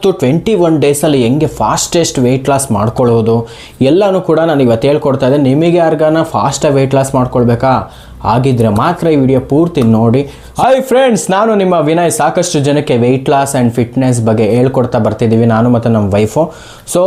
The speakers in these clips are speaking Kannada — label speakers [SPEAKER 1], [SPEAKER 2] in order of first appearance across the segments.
[SPEAKER 1] 21 ಡೇಸಲ್ಲಿ ಹೆಂಗೆ ಫಾಸ್ಟೆಸ್ಟ್ ವೆಯ್ಟ್ ಲಾಸ್ ಮಾಡ್ಕೊಳ್ಳೋದು ಎಲ್ಲನೂ ಕೂಡ ನಾನು ಇವತ್ತು ಹೇಳ್ಕೊಡ್ತಾ ಇದ್ದೆ. ನಿಮಗೆ ಯಾರಿಗಾನ ಫಾಸ್ಟಾಗಿ ವೆಯ್ಟ್ ಲಾಸ್ ಮಾಡ್ಕೊಳ್ಬೇಕಾ ಆಗಿದ್ರೆ ಮಾತ್ರ ಈ ವಿಡಿಯೋ ಪೂರ್ತಿ ನೋಡಿ. ಹಾಯ್ ಫ್ರೆಂಡ್ಸ್, ನಾನು ನಿಮ್ಮ ವಿನಯ್. ಸಾಕಷ್ಟು ಜನಕ್ಕೆ ವೆಯ್ಟ್ ಲಾಸ್ ಆ್ಯಂಡ್ ಫಿಟ್ನೆಸ್ ಬಗ್ಗೆ ಹೇಳ್ಕೊಡ್ತಾ ಬರ್ತಿದ್ದೀವಿ, ನಾನು ಮತ್ತು ನಮ್ಮ ವೈಫು. ಸೊ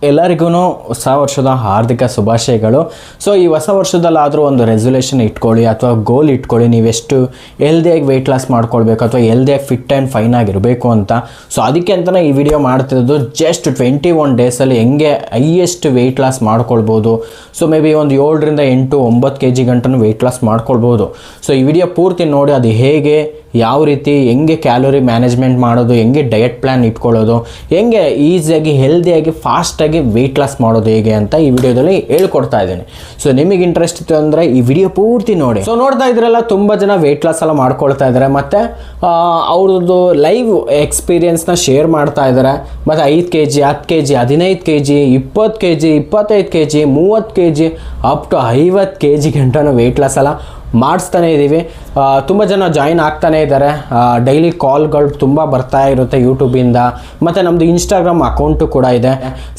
[SPEAKER 1] ಎಲ್ಲರಿಗೂ ಹೊಸ ವರ್ಷದ ಹಾರ್ದಿಕ ಶುಭಾಶಯಗಳು. ಸೊ ಈ ಹೊಸ ವರ್ಷದಲ್ಲಾದರೂ ಒಂದು ರೆಸೊಲ್ಯೂಷನ್ ಇಟ್ಕೊಳ್ಳಿ ಅಥವಾ ಗೋಲ್ ಇಟ್ಕೊಳ್ಳಿ, ನೀವೆಷ್ಟು ಹೆಲ್ದಿಯಾಗಿ ವೆಯ್ಟ್ ಲಾಸ್ ಮಾಡ್ಕೊಳ್ಬೇಕು ಅಥವಾ ಹೆಲ್ದಿಯಾಗಿ ಫಿಟ್ ಆ್ಯಂಡ್ ಫೈನ್ ಆಗಿರಬೇಕು ಅಂತ. ಸೊ ಅದಕ್ಕೆ ಅಂತಲೇ ಈ ವಿಡಿಯೋ ಮಾಡ್ತಿರೋದು. ಜಸ್ಟ್ 21 ಡೇಸಲ್ಲಿ ಹೆಂಗೆ ಹೈಯೆಸ್ಟ್ ವೆಯ್ಟ್ ಲಾಸ್ ಮಾಡ್ಕೊಳ್ಬೋದು. ಸೊ ಮೇ ಬಿ ಒಂದು 7ರಿಂದ 8-9 kg ಗಂಟನೂ ವೆಯ್ಟ್ ಲಾಸ್ ಮಾಡ್ಕೊಳ್ಬೋದು. ಸೊ ಈ ವಿಡಿಯೋ ಪೂರ್ತಿ ನೋಡಿ, ಅದು ಹೇಗೆ, ಯಾವ ರೀತಿ, ಹೆಂಗೆ ಕ್ಯಾಲೋರಿ ಮ್ಯಾನೇಜ್ಮೆಂಟ್ ಮಾಡೋದು, ಹೆಂಗೆ ಡಯಟ್ ಪ್ಲ್ಯಾನ್ ಇಟ್ಕೊಳ್ಳೋದು, ಹೆಂಗೆ ಈಸಿಯಾಗಿ ಹೆಲ್ದಿಯಾಗಿ ಫಾಸ್ಟಾಗಿ ವೆಯ್ಟ್ ಲಾಸ್ ಮಾಡೋದು ಹೇಗೆ ಅಂತ ಈ ವಿಡಿಯೋದಲ್ಲಿ ಹೇಳ್ಕೊಡ್ತಾ ಇದ್ದೀನಿ. ಸೊ ನಿಮಗೆ ಇಂಟ್ರೆಸ್ಟ್ ಇತ್ತು ಅಂದರೆ ಈ ವಿಡಿಯೋ ಪೂರ್ತಿ ನೋಡಿ. ಸೊ ನೋಡ್ತಾ ಇದ್ರಲ್ಲ, ತುಂಬ ಜನ ವೆಯ್ಟ್ ಲಾಸ್ ಎಲ್ಲ ಮಾಡ್ಕೊಳ್ತಾ ಇದ್ದಾರೆ, ಮತ್ತು ಅವ್ರದ್ದು ಲೈವ್ ಎಕ್ಸ್ಪೀರಿಯನ್ಸ್ನ ಶೇರ್ ಮಾಡ್ತಾ ಇದ್ದಾರೆ. ಮತ್ತು 5 kg, 10 kg, 15 kg, 20 kg, 25 kg, 30 kg, up to 50 kg ಗಂಟನೂ ವೆಯ್ಟ್ ಲಾಸ್ ಎಲ್ಲ ಮಾಡಿಸ್ತಾನೆ ಇದ್ದೀವಿ. ತುಂಬ ಜನ ಜಾಯಿನ್ ಆಗ್ತಾನೆ ಇದ್ದಾರೆ. ಡೈಲಿ ಕಾಲ್ಗಳು ತುಂಬ ಬರ್ತಾ ಇರುತ್ತೆ ಯೂಟ್ಯೂಬಿಂದ, ಮತ್ತು ನಮ್ಮದು ಇನ್ಸ್ಟಾಗ್ರಾಮ್ ಅಕೌಂಟು ಕೂಡ ಇದೆ.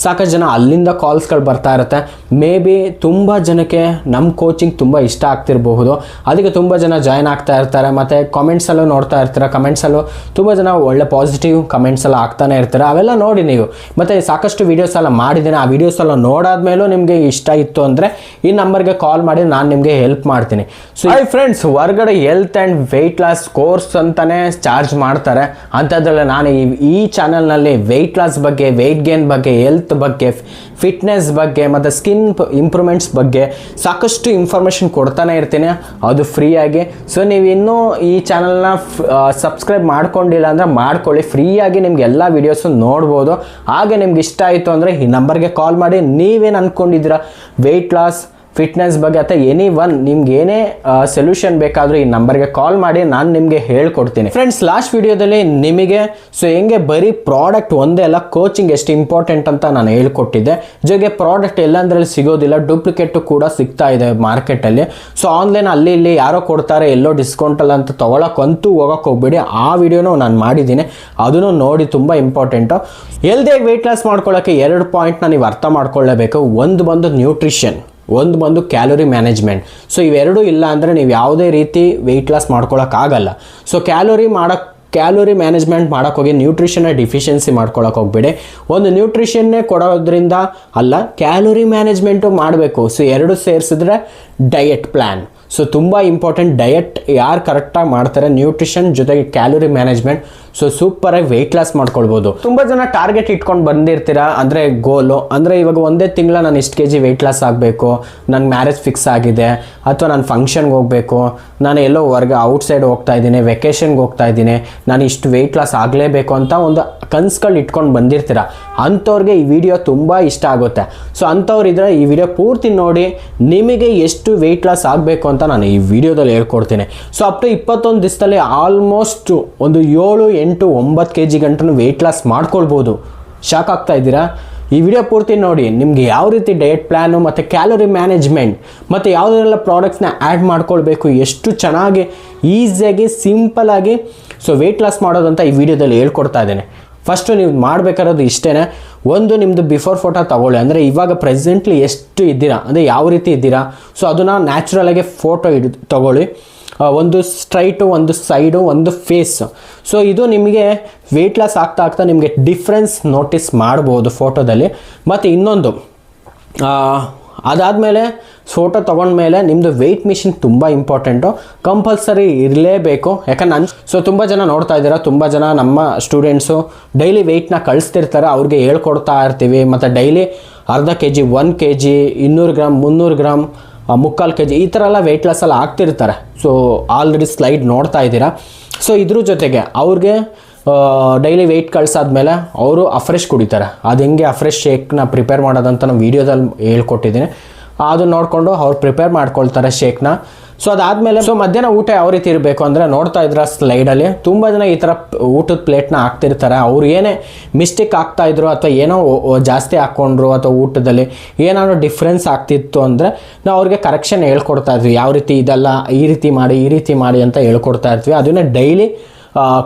[SPEAKER 1] ಸಾಕಷ್ಟು ಜನ ಅಲ್ಲಿಂದ ಕಾಲ್ಸ್ಗಳು ಬರ್ತಾ ಇರುತ್ತೆ. ಮೇ ಬಿ ತುಂಬ ಜನಕ್ಕೆ ನಮ್ಮ ಕೋಚಿಂಗ್ ತುಂಬ ಇಷ್ಟ ಆಗ್ತಿರಬಹುದು, ಅದಕ್ಕೆ ತುಂಬ ಜನ ಜಾಯಿನ್ ಆಗ್ತಾ ಇರ್ತಾರೆ. ಮತ್ತು ಕಾಮೆಂಟ್ಸಲ್ಲೂ ನೋಡ್ತಾ ಇರ್ತಾರೆ, ಕಮೆಂಟ್ಸಲ್ಲೂ ತುಂಬ ಜನ ಒಳ್ಳೆ ಪಾಸಿಟಿವ್ ಕಮೆಂಟ್ಸ್ ಎಲ್ಲ ಆಗ್ತಾನೆ ಇರ್ತಾರೆ. ಅವೆಲ್ಲ ನೋಡಿ ನೀವು. ಮತ್ತು ಸಾಕಷ್ಟು ವೀಡಿಯೋಸ್ ಎಲ್ಲ ಮಾಡಿದ್ದೀನಿ, ಆ ವೀಡಿಯೋಸ್ ಎಲ್ಲ ನೋಡಾದ್ಮೇಲೂ ನಿಮಗೆ ಇಷ್ಟ ಇತ್ತು ಅಂದರೆ ಈ ನಂಬರ್ಗೆ ಕಾಲ್ ಮಾಡಿ ನಾನು ನಿಮಗೆ ಹೆಲ್ಪ್ ಮಾಡ್ತೀನಿ. ಸೊ ಹಾಯ್ ಫ್ರೆಂಡ್ಸ್, ಹೊರಗಡೆ health and weight loss course ಅಂತಲೇ ಚಾರ್ಜ್ ಮಾಡ್ತಾರೆ. ಅಂಥದ್ರಲ್ಲಿ ನಾನು ಈ ಚಾನಲ್ನಲ್ಲಿ ವೆಯ್ಟ್ ಲಾಸ್ ಬಗ್ಗೆ, ವೆಯ್ಟ್ ಗೇನ್ ಬಗ್ಗೆ, ಹೆಲ್ತ್ ಬಗ್ಗೆ, ಫಿಟ್ನೆಸ್ ಬಗ್ಗೆ ಮತ್ತು ಸ್ಕಿನ್ ಇಂಪ್ರೂವ್ಮೆಂಟ್ಸ್ ಬಗ್ಗೆ ಸಾಕಷ್ಟು ಇನ್ಫಾರ್ಮೇಷನ್ ಕೊಡ್ತಾನೆ ಇರ್ತೀನಿ, ಅದು ಫ್ರೀಯಾಗಿ. ಸೊ ನೀವು ಇನ್ನೂ ಈ ಚಾನಲ್ನ ಸಬ್ಸ್ಕ್ರೈಬ್ ಮಾಡ್ಕೊಂಡಿಲ್ಲ ಅಂದರೆ ಮಾಡ್ಕೊಳ್ಳಿ, ಫ್ರೀಯಾಗಿ ನಿಮ್ಗೆ ಎಲ್ಲ ವೀಡಿಯೋಸು ನೋಡ್ಬೋದು. ಹಾಗೆ ನಿಮ್ಗೆ ಇಷ್ಟ ಆಯಿತು ಅಂದರೆ ಈ ನಂಬರ್ಗೆ ಕಾಲ್ ಮಾಡಿ. ನೀವೇನು ಅಂದ್ಕೊಂಡಿದ್ದೀರಾ ವೆಯ್ಟ್ ಲಾಸ್, ಫಿಟ್ನೆಸ್ ಬಗ್ಗೆ ಅಥವಾ ಎನಿ ಒನ್, ನಿಮ್ಗೆ ಏನೇ ಸೊಲ್ಯೂಷನ್ ಬೇಕಾದರೂ ಈ ನಂಬರ್ಗೆ ಕಾಲ್ ಮಾಡಿ, ನಾನು ನಿಮಗೆ ಹೇಳ್ಕೊಡ್ತೀನಿ. ಫ್ರೆಂಡ್ಸ್, ಲಾಸ್ಟ್ ವಿಡಿಯೋದಲ್ಲಿ ನಿಮಗೆ ಸೊ ಹೆಂಗೆ ಬರೀ ಪ್ರಾಡಕ್ಟ್ ಒಂದೇ ಅಲ್ಲ, ಕೋಚಿಂಗ್ ಎಷ್ಟು ಇಂಪಾರ್ಟೆಂಟ್ ಅಂತ ನಾನು ಹೇಳ್ಕೊಟ್ಟಿದ್ದೆ. ಜೊತೆಗೆ ಪ್ರಾಡಕ್ಟ್ ಎಲ್ಲಂದ್ರಲ್ಲಿ ಸಿಗೋದಿಲ್ಲ, ಡೂಪ್ಲಿಕೇಟು ಕೂಡ ಸಿಗ್ತಾ ಇದೆ ಮಾರ್ಕೆಟಲ್ಲಿ. ಸೊ ಆನ್ಲೈನ್ ಅಲ್ಲಿ ಇಲ್ಲಿ ಯಾರೋ ಕೊಡ್ತಾರೆ, ಎಲ್ಲೋ ಡಿಸ್ಕೌಂಟಲ್ಲ ಅಂತ ತೊಗೊಳಕ್ಕಂತೂ ಹೋಗೋಕ್ಕೆ ಹೋಗ್ಬೇಡಿ. ಆ ವಿಡಿಯೋನೂ ನಾನು ಮಾಡಿದ್ದೀನಿ, ಅದನ್ನು ನೋಡಿ, ತುಂಬ ಇಂಪಾರ್ಟೆಂಟು. ಹೆಲ್ದಿಯಾಗಿ ವೆಯ್ಟ್ ಲಾಸ್ ಮಾಡ್ಕೊಳ್ಳೋಕ್ಕೆ 2 ಪಾಯಿಂಟ್ನ ನೀವು ಅರ್ಥ ಮಾಡ್ಕೊಳ್ಳೇಬೇಕು. ಒಂದು ಬಂದು ನ್ಯೂಟ್ರಿಷನ್, ಒಂದು ಬಂದು ಕ್ಯಾಲೋರಿ ಮ್ಯಾನೇಜ್ಮೆಂಟ್. ಸೊ ಇವೆರಡೂ ಇಲ್ಲ ಅಂದರೆ ನೀವು ಯಾವುದೇ ರೀತಿ ವೆಯ್ಟ್ ಲಾಸ್ ಮಾಡ್ಕೊಳ್ಳೋಕ್ಕಾಗಲ್ಲ. ಸೊ ಕ್ಯಾಲೋರಿ ಮ್ಯಾನೇಜ್ಮೆಂಟ್ ಮಾಡೋಕ್ಕೆ ಹೋಗಿ ನ್ಯೂಟ್ರಿಷನ್ನ ಡಿಫಿಷಿಯನ್ಸಿ ಮಾಡ್ಕೊಳ್ಳೋಕೆ ಹೋಗ್ಬೇಡಿ. ಒಂದು ನ್ಯೂಟ್ರಿಷನ್ನೇ ಕೊಡೋದ್ರಿಂದ ಅಲ್ಲ, ಕ್ಯಾಲೋರಿ ಮ್ಯಾನೇಜ್ಮೆಂಟು ಮಾಡಬೇಕು. ಸೊ ಎರಡು ಸೇರಿಸಿದ್ರೆ ಡಯಟ್ ಪ್ಲ್ಯಾನ್. ಸೊ ತುಂಬ ಇಂಪಾರ್ಟೆಂಟ್. ಡಯಟ್ ಯಾರು ಕರೆಕ್ಟಾಗಿ ಮಾಡ್ತಾರೆ, ನ್ಯೂಟ್ರಿಷನ್ ಜೊತೆಗೆ ಕ್ಯಾಲೋರಿ ಮ್ಯಾನೇಜ್ಮೆಂಟ್, ಸೊ ಸೂಪರಾಗಿ ವೆಯ್ಟ್ ಲಾಸ್ ಮಾಡ್ಕೊಳ್ಬೋದು. ತುಂಬ ಜನ ಟಾರ್ಗೆಟ್ ಇಟ್ಕೊಂಡು ಬಂದಿರ್ತೀರಾ, ಅಂದರೆ ಗೋಲು, ಅಂದರೆ ಇವಾಗ ಒಂದೇ ತಿಂಗಳ ನಾನು ಇಷ್ಟು kg ವೆಯ್ಟ್ ಲಾಸ್ ಆಗಬೇಕು, ನನ್ನ ಮ್ಯಾರೇಜ್ ಫಿಕ್ಸ್ ಆಗಿದೆ, ಅಥವಾ ನಾನು ಫಂಕ್ಷನ್ಗೆ ಹೋಗಬೇಕು, ನಾನು ಎಲ್ಲೋ ಹೊರಗೆ ಔಟ್ಸೈಡ್ ಹೋಗ್ತಾ ಇದ್ದೀನಿ, ವೆಕೇಷನ್ಗೆ ಹೋಗ್ತಾ ಇದ್ದೀನಿ, ನಾನು ಇಷ್ಟು ವೆಯ್ಟ್ ಲಾಸ್ ಆಗಲೇಬೇಕು ಅಂತ ಒಂದು ಕನ್ಸುಗಳು ಇಟ್ಕೊಂಡು ಬಂದಿರ್ತೀರ. ಅಂಥವ್ರಿಗೆ ಈ ವಿಡಿಯೋ ತುಂಬ ಇಷ್ಟ ಆಗುತ್ತೆ. ಸೊ ಅಂಥವ್ರಿದ್ರೆ ಈ ವಿಡಿಯೋ ಪೂರ್ತಿ ನೋಡಿ, ನಿಮಗೆ ಎಷ್ಟು ವೆಯ್ಟ್ ಲಾಸ್ ಆಗಬೇಕು ಅಂತ ನಾನು ಈ ವಿಡಿಯೋದಲ್ಲಿ ಹೇಳ್ಕೊಡ್ತೀನಿ. ಸೊ ಅಪ್ ಟು 21 ದಿವಸದಲ್ಲಿ ಆಲ್ಮೋಸ್ಟ್ ಒಂದು 7-8-9 kg ಗಂಟನೂ ವೆಯ್ಟ್ ಲಾಸ್ ಮಾಡ್ಕೊಳ್ಬೋದು. ಶಾಕ್ ಆಗ್ತಾ ಇದ್ದೀರಾ? ಈ ವಿಡಿಯೋ ಪೂರ್ತಿ ನೋಡಿ, ನಿಮಗೆ ಯಾವ ರೀತಿ ಡಯಟ್ ಪ್ಲ್ಯಾನು ಮತ್ತು ಕ್ಯಾಲೋರಿ ಮ್ಯಾನೇಜ್ಮೆಂಟ್ ಮತ್ತು ಯಾವುದೆಲ್ಲ ಪ್ರಾಡಕ್ಟ್ಸ್ನ ಆ್ಯಡ್ ಮಾಡ್ಕೊಳ್ಬೇಕು, ಎಷ್ಟು ಚೆನ್ನಾಗಿ ಈಸಿಯಾಗಿ ಸಿಂಪಲಾಗಿ ಸೊ ವೆಯ್ಟ್ ಲಾಸ್ ಮಾಡೋದಂತ ಈ ವಿಡಿಯೋದಲ್ಲಿ ಹೇಳ್ಕೊಡ್ತಾ ಇದ್ದೇನೆ. ಫಸ್ಟು ನೀವು ಮಾಡಬೇಕಾರೋದು ಇಷ್ಟೇ. ಒಂದು ನಿಮ್ಮದು ಬಿಫೋರ್ ಫೋಟೋ ತೊಗೊಳ್ಳಿ, ಅಂದರೆ ಇವಾಗ ಪ್ರೆಸೆಂಟ್ಲಿ ಎಷ್ಟು ಇದ್ದೀರಾ, ಅಂದರೆ ಯಾವ ರೀತಿ ಇದ್ದೀರಾ, ಸೊ ಅದನ್ನು ನ್ಯಾಚುರಲಾಗಿ ಫೋಟೋ ತೊಗೊಳ್ಳಿ. ಒಂದು ಸ್ಟ್ರೈಟು, ಒಂದು ಸೈಡು, ಒಂದು ಫೇಸ್. ಸೊ ಇದು ನಿಮಗೆ ವೆಯ್ಟ್ ಲಾಸ್ ಆಗ್ತಾ ಆಗ್ತಾ ನಿಮಗೆ ಡಿಫ್ರೆನ್ಸ್ ನೋಟಿಸ್ ಮಾಡ್ಬೋದು ಫೋಟೋದಲ್ಲಿ. ಮತ್ತು ಇನ್ನೊಂದು, ಅದಾದಮೇಲೆ ಫೋಟೋ ತೊಗೊಂಡ್ಮೇಲೆ ನಿಮ್ಮದು ವೆಯ್ಟ್ ಮಿಷಿನ್ ತುಂಬ ಇಂಪಾರ್ಟೆಂಟು, ಕಂಪಲ್ಸರಿ ಇರಲೇಬೇಕು. ಯಾಕಂದ್ರೆ ಸೊ ತುಂಬ ಜನ ನೋಡ್ತಾ ಇದ್ದೀರಾ, ತುಂಬ ಜನ ನಮ್ಮ ಸ್ಟೂಡೆಂಟ್ಸು ಡೈಲಿ ವೆಯ್ಟ್ನ ಕಳಿಸ್ತಿರ್ತಾರೆ, ಅವ್ರಿಗೆ ಹೇಳ್ಕೊಡ್ತಾ ಇರ್ತೀವಿ. ಮತ್ತು ಡೈಲಿ ಅರ್ಧ kg, 1 kg, 200 gram, 300 gram, 3/4 kg ಈ ಥರ ಎಲ್ಲ ವೆಯ್ಟ್ ಲಾಸ್ ಎಲ್ಲ ಆಗ್ತಿರ್ತಾರೆ. ಸೊ ಆಲ್ರೆಡಿ ಸ್ಲೈಡ್ ನೋಡ್ತಾ ಇದ್ದೀರಾ. ಸೊ ಇದ್ರ ಜೊತೆಗೆ ಅವ್ರಿಗೆ ಡೈಲಿ ವೆಯ್ಟ್ ಕಳ್ಸಾದ್ಮೇಲೆ ಅವರು ಅಫ್ರೆಶ್ ಕುಡಿತಾರೆ. ಅದು ಹೆಂಗೆ ಅಫ್ರೆಶ್ ಶೇಕ್ನ ಪ್ರಿಪೇರ್ ಮಾಡೋದಂತ ನಾನು ವೀಡಿಯೋದಲ್ಲಿ ಹೇಳ್ಕೊಟ್ಟಿದ್ದೀನಿ, ಅದನ್ನು ನೋಡಿಕೊಂಡು ಅವ್ರು ಪ್ರಿಪೇರ್ ಮಾಡ್ಕೊಳ್ತಾರೆ ಶೇಕ್ನ. ಸೊ ಅದಾದಮೇಲೆ ಸೊ ಮಧ್ಯಾಹ್ನ ಊಟ ಯಾವ ರೀತಿ ಇರಬೇಕು ಅಂದರೆ ನೋಡ್ತಾ ಇದ್ರ ಸ್ಲೈಡಲ್ಲಿ ತುಂಬ ಜನ ಈ ಥರ ಊಟದ ಪ್ಲೇಟ್ನ ಹಾಕ್ತಿರ್ತಾರೆ. ಅವ್ರು ಏನೇ ಮಿಸ್ಟೇಕ್ ಆಗ್ತಾಯಿದ್ರು ಅಥವಾ ಏನೋ ಜಾಸ್ತಿ ಹಾಕ್ಕೊಂಡ್ರು ಅಥವಾ ಊಟದಲ್ಲಿ ಏನಾದ್ರು ಡಿಫ್ರೆನ್ಸ್ ಆಗ್ತಿತ್ತು ಅಂದರೆ ನಾವು ಅವ್ರಿಗೆ ಕರೆಕ್ಷನ್ ಹೇಳ್ಕೊಡ್ತಾ ಇದ್ವಿ. ಯಾವ ರೀತಿ ಇದೆಲ್ಲ ಈ ರೀತಿ ಮಾಡಿ ಅಂತ ಹೇಳ್ಕೊಡ್ತಾ ಇರ್ತೀವಿ. ಅದನ್ನೇ ಡೈಲಿ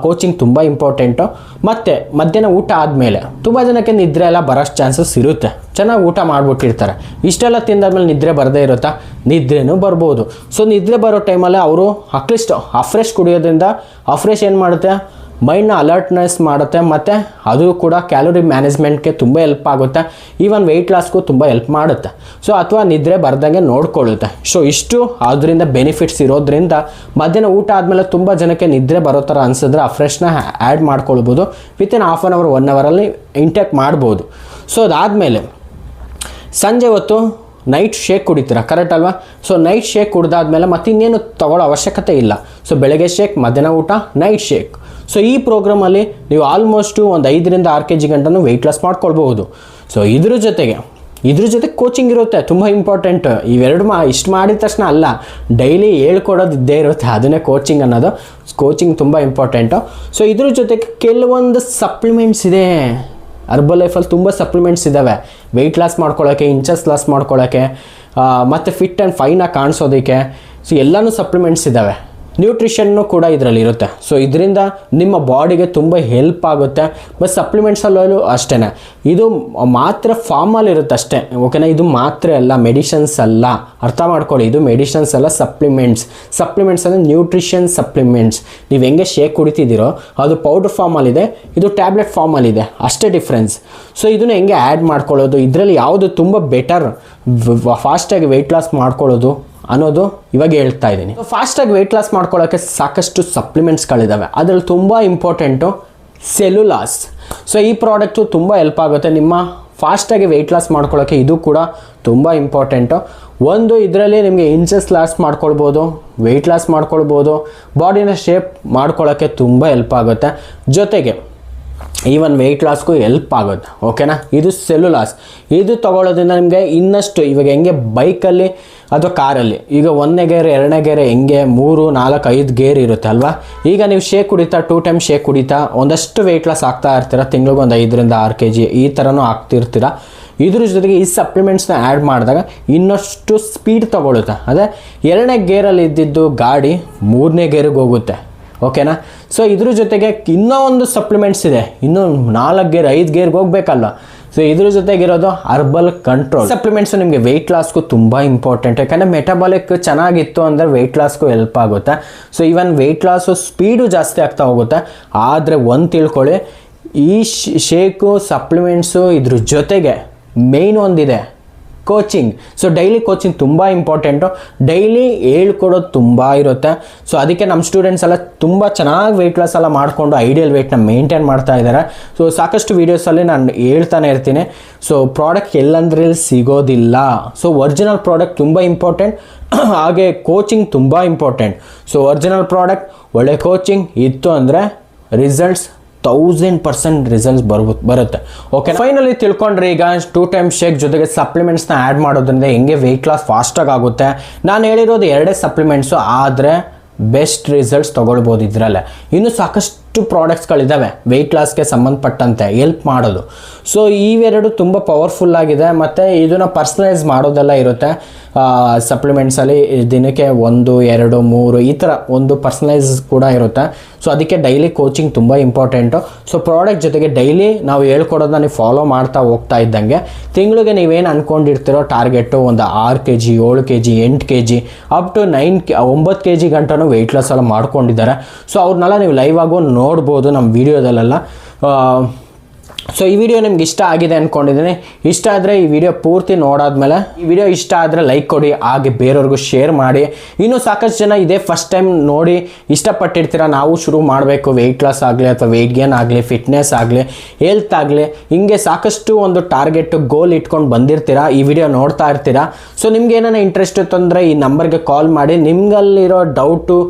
[SPEAKER 1] ಕೋಚಿಂಗ್ ತುಂಬ ಇಂಪಾರ್ಟೆಂಟು. ಮತ್ತು ಮಧ್ಯಾಹ್ನ ಊಟ ಆದಮೇಲೆ ತುಂಬ ಜನಕ್ಕೆ ನಿದ್ರೆ ಎಲ್ಲ ಬರೋಷ್ಟು ಚಾನ್ಸಸ್ ಇರುತ್ತೆ. ಚೆನ್ನಾಗಿ ಊಟ ಮಾಡಿಬಿಟ್ಟಿರ್ತಾರೆ, ಇಷ್ಟೆಲ್ಲ ತಿಂದಾದ್ಮೇಲೆ ನಿದ್ರೆ ಬರದೇ ಇರುತ್ತಾ? ನಿದ್ರೆನೂ ಬರ್ಬೋದು. ಸೊ ನಿದ್ರೆ ಬರೋ ಟೈಮಲ್ಲಿ ಅವರು ಅಟ್ಲೀಸ್ಟ್ ಅಫ್ರೆಶ್ ಕುಡಿಯೋದ್ರಿಂದ ಅಫ್ರೆಶ್ ಏನು ಮಾಡುತ್ತೆ, ಮೈಂಡ್ನ ಅಲರ್ಟ್ನೆಸ್ ಮಾಡುತ್ತೆ, ಮತ್ತು ಅದು ಕೂಡ ಕ್ಯಾಲೋರಿ ಮ್ಯಾನೇಜ್ಮೆಂಟ್ಗೆ ತುಂಬ ಹೆಲ್ಪ್ ಆಗುತ್ತೆ. ಈವನ್ ವೆಯ್ಟ್ ಲಾಸ್ಗೂ ತುಂಬ ಹೆಲ್ಪ್ ಮಾಡುತ್ತೆ. ಸೊ ಅಥವಾ ನಿದ್ರೆ ಬರ್ದಂಗೆ ನೋಡ್ಕೊಳ್ಳುತ್ತೆ. ಸೊ ಇಷ್ಟು ಅದರಿಂದ ಬೆನಿಫಿಟ್ಸ್ ಇರೋದ್ರಿಂದ ಮಧ್ಯಾಹ್ನ ಊಟ ಆದಮೇಲೆ ತುಂಬ ಜನಕ್ಕೆ ನಿದ್ರೆ ಬರೋ ಥರ ಅನಿಸಿದ್ರೆ ಅಫ್ರೆಶ್ನ ಆ್ಯಡ್ ಮಾಡ್ಕೊಳ್ಬೋದು. ವಿತಿನ್ ಹಾಫ್ ಆನ್ ಅವರ್ 1 ಅವರಲ್ಲಿ ಇಂಟೇಕ್ ಮಾಡ್ಬೋದು. ಸೊ ಅದಾದಮೇಲೆ ಸಂಜೆ ಹೊತ್ತು ನೈಟ್ ಶೇಕ್ ಕುಡಿತೀರ, ಕರೆಕ್ಟ್ ಅಲ್ವಾ? ಸೊ ನೈಟ್ ಶೇಕ್ ಕುಡ್ದಾದ್ಮೇಲೆ ಮತ್ತೆ ಇನ್ನೇನು ತೊಗೊಳ್ಳೋ ಅವಶ್ಯಕತೆ ಇಲ್ಲ. ಸೊ ಬೆಳಗ್ಗೆ ಶೇಕ್, ಮಧ್ಯಾಹ್ನ ಊಟ, ನೈಟ್ ಶೇಕ್. ಸೊ ಈ ಪ್ರೋಗ್ರಾಮಲ್ಲಿ ನೀವು ಆಲ್ಮೋಸ್ಟು ಒಂದು 5ರಿಂದ 6 kg ಗಂಟನೂ ವೆಯ್ಟ್ ಲಾಸ್ ಮಾಡ್ಕೊಳ್ಬಹುದು. ಸೊ ಇದ್ರ ಜೊತೆ ಕೋಚಿಂಗ್ ಇರುತ್ತೆ, ತುಂಬ ಇಂಪಾರ್ಟೆಂಟ್. ಇವೆರಡು ಇಷ್ಟು ಮಾಡಿದ ತಕ್ಷಣ ಅಲ್ಲ, ಡೈಲಿ ಹೇಳ್ಕೊಡೋದು ಇದ್ದೇ ಇರುತ್ತೆ, ಅದನ್ನೇ ಕೋಚಿಂಗ್ ಅನ್ನೋದು. ಕೋಚಿಂಗ್ ತುಂಬ ಇಂಪಾರ್ಟೆಂಟು. ಸೊ ಇದ್ರ ಜೊತೆಗೆ ಕೆಲವೊಂದು ಸಪ್ಲಿಮೆಂಟ್ಸ್ ಇದೆ. ಅರ್ಬಲ್ ಲೈಫಲ್ಲಿ ತುಂಬ ಸಪ್ಲಿಮೆಂಟ್ಸ್ ಇದ್ದಾವೆ ವೆಯ್ಟ್ ಲಾಸ್ ಮಾಡ್ಕೊಳ್ಳೋಕ್ಕೆ, ಇಂಚಸ್ ಲಾಸ್ ಮಾಡ್ಕೊಳ್ಳೋಕ್ಕೆ, ಮತ್ತು ಫಿಟ್ ಆ್ಯಂಡ್ ಫೈನಾಗಿ ಕಾಣಿಸೋದಕ್ಕೆ. ಸೊ ಎಲ್ಲನೂ ಸಪ್ಲಿಮೆಂಟ್ಸ್ ಇದ್ದಾವೆ. ನ್ಯೂಟ್ರಿಷನ್ನು ಕೂಡ ಇದರಲ್ಲಿ ಇರುತ್ತೆ. ಸೊ ಇದರಿಂದ ನಿಮ್ಮ ಬಾಡಿಗೆ ತುಂಬ ಹೆಲ್ಪ್ ಆಗುತ್ತೆ. ಬಟ್ ಸಪ್ಲಿಮೆಂಟ್ಸಲ್ಲೂ ಅಷ್ಟೇ, ಇದು ಮಾತ್ರ ಫಾರ್ಮಲ್ಲಿ ಇರುತ್ತೆ ಅಷ್ಟೇ, ಓಕೆನಾ? ಇದು ಮಾತ್ರ ಅಲ್ಲ, ಮೆಡಿಷನ್ಸ್ ಅಲ್ಲ, ಅರ್ಥ ಮಾಡ್ಕೊಳ್ಳಿ. ಇದು ಮೆಡಿಷನ್ಸ್ ಅಲ್ಲ, ಸಪ್ಲಿಮೆಂಟ್ಸ್ ಅಂದರೆ ನ್ಯೂಟ್ರಿಷನ್ ಸಪ್ಲಿಮೆಂಟ್ಸ್. ನೀವು ಹೆಂಗೆ ಶೇಕ್ ಕುಡಿತಿದ್ದೀರೋ ಅದು ಪೌಡರ್ ಫಾರ್ಮಲ್ಲಿದೆ, ಇದು ಟ್ಯಾಬ್ಲೆಟ್ ಫಾರ್ಮಲ್ಲಿದೆ, ಅಷ್ಟೇ ಡಿಫ್ರೆನ್ಸ್. ಸೊ ಇದನ್ನು ಹೆಂಗೆ ಆ್ಯಡ್ ಮಾಡ್ಕೊಳ್ಳೋದು, ಇದರಲ್ಲಿ ಯಾವುದು ತುಂಬ ಬೆಟರ್ ಫಾಸ್ಟಾಗಿ ವೆಯ್ಟ್ ಲಾಸ್ ಮಾಡ್ಕೊಳ್ಳೋದು ಅನ್ನೋದು ಇವಾಗ ಹೇಳ್ತಾ ಇದ್ದೀನಿ. ಫಾಸ್ಟಾಗಿ ವೆಯ್ಟ್ ಲಾಸ್ ಮಾಡ್ಕೊಳ್ಳೋಕ್ಕೆ ಸಾಕಷ್ಟು ಸಪ್ಲಿಮೆಂಟ್ಸ್ಗಳಿದ್ದಾವೆ. ಅದರಲ್ಲಿ ತುಂಬ ಇಂಪಾರ್ಟೆಂಟು ಸೆಲ್ಯುಲಾಸ್. ಸೊ ಈ ಪ್ರಾಡಕ್ಟು ತುಂಬ ಹೆಲ್ಪ್ ಆಗುತ್ತೆ ನಿಮ್ಮ ಫಾಸ್ಟಾಗಿ ವೆಯ್ಟ್ ಲಾಸ್ ಮಾಡ್ಕೊಳ್ಳೋಕ್ಕೆ. ಇದು ಕೂಡ ತುಂಬ ಇಂಪಾರ್ಟೆಂಟು. ಒಂದು ಇದರಲ್ಲಿ ನಿಮಗೆ ಇಂಚಸ್ ಲಾಸ್ ಮಾಡ್ಕೊಳ್ಬೋದು, ವೆಯ್ಟ್ ಲಾಸ್ ಮಾಡ್ಕೊಳ್ಬೋದು, ಬಾಡಿನ ಶೇಪ್ ಮಾಡ್ಕೊಳ್ಳೋಕ್ಕೆ ತುಂಬ ಹೆಲ್ಪ್ ಆಗುತ್ತೆ. ಜೊತೆಗೆ ಈವನ್ ವೆಯ್ಟ್ ಲಾಸ್ಗೂ ಹೆಲ್ಪ್ ಆಗುತ್ತೆ, ಓಕೆನಾ? ಇದು ಸೆಲ್ಯುಲಾಸ್. ಇದು ತೊಗೊಳ್ಳೋದ್ರಿಂದ ನಿಮಗೆ ಇನ್ನಷ್ಟು, ಇವಾಗ ಹೆಂಗೆ ಬೈಕಲ್ಲಿ ಅಥವಾ ಕಾರಲ್ಲಿ ಈಗ 1ನೇ ಗೇರ್ 2ನೇ ಗೇರ್ ಹೆಂಗೆ 3, 4, 5 ಗೇರ್ ಇರುತ್ತೆ ಅಲ್ವಾ? ಈಗ ನೀವು ಶೇಕ್ ಕುಡಿತಾ 2 ಟೈಮ್ ಶೇಕ್ ಕುಡಿತಾ ಒಂದಷ್ಟು ವೆಯ್ಟ್ ಲಾಸ್ ಆಗ್ತಾ ಇರ್ತೀರ, ತಿಂಗಳಿಗೆ ಒಂದು 5ರಿಂದ 6 kg ಈ ಥರನೂ ಆಗ್ತಿರ್ತೀರ. ಇದ್ರ ಜೊತೆಗೆ ಈ ಸಪ್ಲಿಮೆಂಟ್ಸ್ನ ಆ್ಯಡ್ ಮಾಡಿದಾಗ ಇನ್ನಷ್ಟು ಸ್ಪೀಡ್ ತೊಗೊಳುತ್ತೆ. ಅದೇ 2ನೇ ಗೇರಲ್ಲಿ ಇದ್ದಿದ್ದು ಗಾಡಿ 3ನೇ ಗೇರಿಗೆ ಹೋಗುತ್ತೆ, ಓಕೆನಾ? ಸೊ ಇದ್ರ ಜೊತೆಗೆ ಇನ್ನೂ ಒಂದು ಸಪ್ಲಿಮೆಂಟ್ಸ್ ಇದೆ, ಇನ್ನೂ 4 ಗೇರ್ 5 ಗೇರ್ಗೆ ಹೋಗ್ಬೇಕಲ್ಲ. ಸೊ ಇದ್ರ ಜೊತೆಗಿರೋದು ಅರ್ಬಲ್ ಕಂಟ್ರೋಲ್ ಸಪ್ಲಿಮೆಂಟ್ಸು ನಿಮಗೆ ವೆಯ್ಟ್ ಲಾಸ್ಗೂ ತುಂಬ ಇಂಪಾರ್ಟೆಂಟ್. ಯಾಕಂದರೆ ಮೆಟಬಾಲಿಕ್ ಚೆನ್ನಾಗಿತ್ತು ಅಂದರೆ ವೆಯ್ಟ್ ಲಾಸ್ಗೂ ಹೆಲ್ಪ್ ಆಗುತ್ತೆ. So even weight loss speed ಜಾಸ್ತಿ ಆಗ್ತಾ ಹೋಗುತ್ತೆ. ಆದರೆ ಒಂದು ತಿಳ್ಕೊಳ್ಳಿ, ಈ ಶೇಕು ಸಪ್ಲಿಮೆಂಟ್ಸು ಇದ್ರ ಜೊತೆಗೆ ಮೇಯ್ನ್ ಒಂದಿದೆ, ಕೋಚಿಂಗ್. ಸೊ ಡೈಲಿ ಕೋಚಿಂಗ್ ತುಂಬ ಇಂಪಾರ್ಟೆಂಟು. ಡೈಲಿ ಹೇಳ್ಕೊಡೋದು ತುಂಬ ಇರುತ್ತೆ. ಸೊ ಅದಕ್ಕೆ ನಮ್ಮ ಸ್ಟೂಡೆಂಟ್ಸ್ ಎಲ್ಲ ತುಂಬ ಚೆನ್ನಾಗಿ ವೆಯ್ಟ್ ಲಾಸ್ ಎಲ್ಲ ಮಾಡಿಕೊಂಡು ಐಡಿಯಲ್ ವೆಯ್ಟ್ನ ಮೇಂಟೈನ್ ಮಾಡ್ತಾ ಇದ್ದಾರೆ. ಸೊ ಸಾಕಷ್ಟು ವೀಡಿಯೋಸಲ್ಲಿ ನಾನು ಹೇಳ್ತಾನೆ ಇರ್ತೀನಿ. ಸೊ ಪ್ರಾಡಕ್ಟ್ ಎಲ್ಲಂದ್ರಲ್ಲಿ ಸಿಗೋದಿಲ್ಲ. ಸೊ ಒರಿಜಿನಲ್ ಪ್ರಾಡಕ್ಟ್ ತುಂಬ ಇಂಪಾರ್ಟೆಂಟ್, ಹಾಗೆ ಕೋಚಿಂಗ್ ತುಂಬ ಇಂಪಾರ್ಟೆಂಟ್. ಸೊ ಒರಿಜಿನಲ್ ಪ್ರಾಡಕ್ಟ್, ಒಳ್ಳೆ ಕೋಚಿಂಗ್ ಇತ್ತು ಅಂದರೆ ರಿಸಲ್ಟ್ಸ್ 1000% ರಿಸಲ್ಟ್ಸ್ ಬರುತ್ತೆ, ಓಕೆ? ಫೈನಲಿ ತಿಳ್ಕೊಂಡ್ರೆ ಈಗ 2 ಟೈಮ್ ಶೇಕ್ ಜೊತೆಗೆ ಸಪ್ಲಿಮೆಂಟ್ಸ್ನ ಆ್ಯಡ್ ಮಾಡೋದ್ರಿಂದ ಹೆಂಗೆ ವೆಯ್ಟ್ ಲಾಸ್ ಫಾಸ್ಟಾಗಿ ಆಗುತ್ತೆ. ನಾನು ಹೇಳಿರೋದು 2 ಸಪ್ಲಿಮೆಂಟ್ಸು, ಆದರೆ ಬೆಸ್ಟ್ ರಿಸಲ್ಟ್ಸ್ ತೊಗೊಳ್ಬೋದು ಇದರಲ್ಲೇ. ಇನ್ನೂ ಸಾಕಷ್ಟು ಪ್ರಾಡಕ್ಟ್ಸ್ಗಳಿದ್ದಾವೆ ವೆಯ್ಟ್ ಲಾಸ್ಗೆ ಸಂಬಂಧಪಟ್ಟಂತೆ ಹೆಲ್ಪ್ ಮಾಡೋದು. ಸೊ ಇವೆರಡು ತುಂಬ ಪವರ್ಫುಲ್ ಆಗಿದೆ. ಮತ್ತು ಇದನ್ನು ಪರ್ಸ್ನಲೈಸ್ ಮಾಡೋದೆಲ್ಲ ಇರುತ್ತೆ ಸಪ್ಲಿಮೆಂಟ್ಸಲ್ಲಿ. ದಿನಕ್ಕೆ 1, 2, 3 ಈ ಥರ ಒಂದು ಪರ್ಸ್ನಲೈಸ್ ಕೂಡ ಇರುತ್ತೆ. ಸೊ ಅದಕ್ಕೆ ಡೈಲಿ ಕೋಚಿಂಗ್ ತುಂಬ ಇಂಪಾರ್ಟೆಂಟು. ಸೊ ಪ್ರಾಡಕ್ಟ್ ಜೊತೆಗೆ ಡೈಲಿ ನಾವು ಹೇಳ್ಕೊಡೋದನ್ನ ನೀವು ಫಾಲೋ ಮಾಡ್ತಾ ಹೋಗ್ತಾ ಇದ್ದಂಗೆ ತಿಂಗಳಿಗೆ ನೀವೇನು ಅಂದ್ಕೊಂಡಿರ್ತೀರೋ ಟಾರ್ಗೆಟು ಒಂದು 6 kg 7 kg 8 kg up to 9 kg ಗಂಟನೂ ವೆಯ್ಟ್ ಲಾಸ್ ಎಲ್ಲ ಮಾಡ್ಕೊಂಡಿದ್ದಾರೆ. ಸೊ ಅವ್ರನ್ನೆಲ್ಲ ನೀವು ಲೈವ್ ಆಗೋ ನೋಡ್ಬೋದು ನಮ್ಮ ವೀಡಿಯೋದಲ್ಲೆಲ್ಲ. ಸೊ ಈ ವಿಡಿಯೋ ನಿಮ್ಗೆ ಇಷ್ಟ ಆಗಿದೆ ಅಂದ್ಕೊಂಡಿದ್ದೀನಿ. ಇಷ್ಟ ಆದರೆ ಈ ವಿಡಿಯೋ ಪೂರ್ತಿ ನೋಡಾದ್ಮೇಲೆ, ಈ ವಿಡಿಯೋ ಇಷ್ಟ ಆದರೆ ಲೈಕ್ ಕೊಡಿ, ಹಾಗೆ ಬೇರೆಯವ್ರಿಗೂ ಶೇರ್ ಮಾಡಿ. ಇನ್ನೂ ಸಾಕಷ್ಟು ಜನ ಇದೇ ಫಸ್ಟ್ ಟೈಮ್ ನೋಡಿ ಇಷ್ಟಪಟ್ಟಿರ್ತೀರ, ನಾವು ಶುರು ಮಾಡಬೇಕು ವೆಯ್ಟ್ ಲಾಸ್ ಆಗಲಿ ಅಥವಾ ವೆಯ್ಟ್ ಗೇನ್ ಆಗಲಿ, ಫಿಟ್ನೆಸ್ ಆಗಲಿ, ಹೆಲ್ತ್ ಆಗಲಿ, ಹಿಂಗೆ ಸಾಕಷ್ಟು ಒಂದು ಟಾರ್ಗೆಟ್ ಗೋಲ್ ಇಟ್ಕೊಂಡು ಬಂದಿರ್ತೀರ, ಈ ವಿಡಿಯೋ ನೋಡ್ತಾ ಇರ್ತೀರಾ. ಸೊ ನಿಮ್ಗೆ ಏನಾರ ಇಂಟ್ರೆಸ್ಟ್ ಇತ್ತು ಅಂದರೆ ಈ ನಂಬರ್ಗೆ ಕಾಲ್ ಮಾಡಿ, ನಿಮ್ಗಲ್ಲಿರೋ ಡೌಟು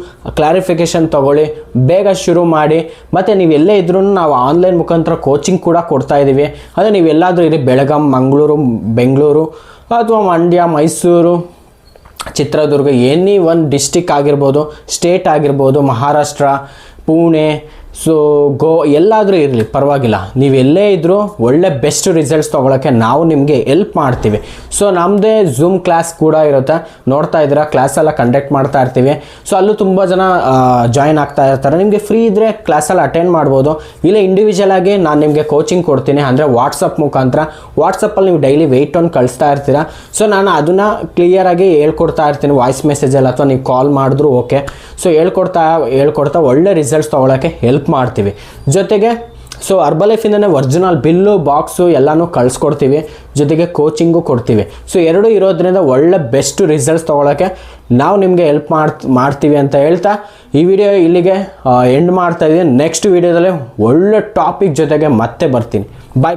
[SPEAKER 1] ಕ್ಲಾರಿಫಿಕೇಷನ್ ತೊಗೊಳ್ಳಿ, ಬೇಗ ಶುರು ಮಾಡಿ. ಮತ್ತು ನೀವು ಎಲ್ಲೇ ಇದ್ರೂ ನಾವು ಆನ್ಲೈನ್ ಮುಖಾಂತರ ಕೋಚಿಂಗ್ ಕೂಡ ಕೊಡ್ತಾ ಇದ್ದೀವಿ. ಅದೇ ನೀವು ಎಲ್ಲಾದರೂ ಇರಿ, ಬೆಳಗಾಂ, ಮಂಗಳೂರು, ಬೆಂಗಳೂರು ಅಥವಾ ಮಂಡ್ಯ, ಮೈಸೂರು, ಚಿತ್ರದುರ್ಗ, ಎನಿ ಒಂದು ಡಿಸ್ಟಿಕ್ ಆಗಿರ್ಬೋದು, ಸ್ಟೇಟ್ ಆಗಿರ್ಬೋದು, ಮಹಾರಾಷ್ಟ್ರ, ಪುಣೆ, ಸೊ ಎಲ್ಲಾದರೂ ಇರಲಿ ಪರವಾಗಿಲ್ಲ, ನೀವು ಎಲ್ಲೇ ಇದ್ದರೂ ಒಳ್ಳೆ ಬೆಸ್ಟ್ ರಿಸಲ್ಟ್ಸ್ ತೊಗೊಳಕ್ಕೆ ನಾವು ನಿಮಗೆ ಹೆಲ್ಪ್ ಮಾಡ್ತೀವಿ. ಸೊ ನಮ್ಮದೇ ಝೂಮ್ ಕ್ಲಾಸ್ ಕೂಡ ಇರುತ್ತೆ, ನೋಡ್ತಾ ಇದ್ದೀರಾ, ಕ್ಲಾಸೆಲ್ಲ ಕಂಡಕ್ಟ್ ಮಾಡ್ತಾ ಇರ್ತೀವಿ. ಸೊ ಅಲ್ಲೂ ತುಂಬ ಜನ ಜಾಯಿನ್ ಆಗ್ತಾ ಇರ್ತಾರೆ. ನಿಮಗೆ ಫ್ರೀ ಇದ್ದರೆ ಕ್ಲಾಸಲ್ಲಿ ಅಟೆಂಡ್ ಮಾಡ್ಬೋದು. ಇಲ್ಲ ಇಂಡಿವಿಜುವಲ್ ಆಗಿ ನಾನು ನಿಮಗೆ ಕೋಚಿಂಗ್ ಕೊಡ್ತೀನಿ, ಅಂದರೆ ವಾಟ್ಸಪ್ ಮುಖಾಂತರ. ವಾಟ್ಸಪ್ಪಲ್ಲಿ ನೀವು ಡೈಲಿ ವೆಯ್ಟ್ ಒಂದು ಕಳಿಸ್ತಾ ಇರ್ತೀರಾ. ಸೊ ನಾನು ಅದನ್ನು ಕ್ಲಿಯರಾಗಿ ಹೇಳ್ಕೊಡ್ತಾ ಇರ್ತೀನಿ ವಾಯ್ಸ್ ಮೆಸೇಜಲ್ಲಿ, ಅಥವಾ ನೀವು ಕಾಲ್ ಮಾಡಿದ್ರು ಓಕೆ. ಸೊ ಹೇಳ್ಕೊಡ್ತಾ ಒಳ್ಳೆ ರಿಸಲ್ಟ್ಸ್ ತೊಗೊಳಕ್ಕೆ ಹೆಲ್ಪ್ ಮಾಡ್ತೀವಿ. ಜೊತೆಗೆ ಸೊ ಹರ್ಬಲೈಫಿಂದನೇ ಒರಿಜಿನಲ್ ಬಿಲ್ಲು ಬಾಕ್ಸು ಎಲ್ಲನೂ ಕಳಿಸ್ಕೊಡ್ತೀವಿ, ಜೊತೆಗೆ ಕೋಚಿಂಗು ಕೊಡ್ತೀವಿ. ಸೊ ಎರಡೂ ಇರೋದ್ರಿಂದ ಒಳ್ಳೆ ಬೆಸ್ಟ್ ರಿಸಲ್ಟ್ಸ್ ತೊಗೊಳಕ್ಕೆ ನಾವು ನಿಮಗೆ ಹೆಲ್ಪ್ ಮಾಡ್ತೀವಿ ಅಂತ ಹೇಳ್ತಾ ಈ ವಿಡಿಯೋ ಇಲ್ಲಿಗೆ ಎಂಡ್ ಮಾಡ್ತಾ ಇದ್ದೀನಿ. ನೆಕ್ಸ್ಟ್ ವಿಡಿಯೋದಲ್ಲಿ ಒಳ್ಳೆ ಟಾಪಿಕ್ ಜೊತೆಗೆ ಮತ್ತೆ ಬರ್ತೀನಿ. ಬಾಯ್.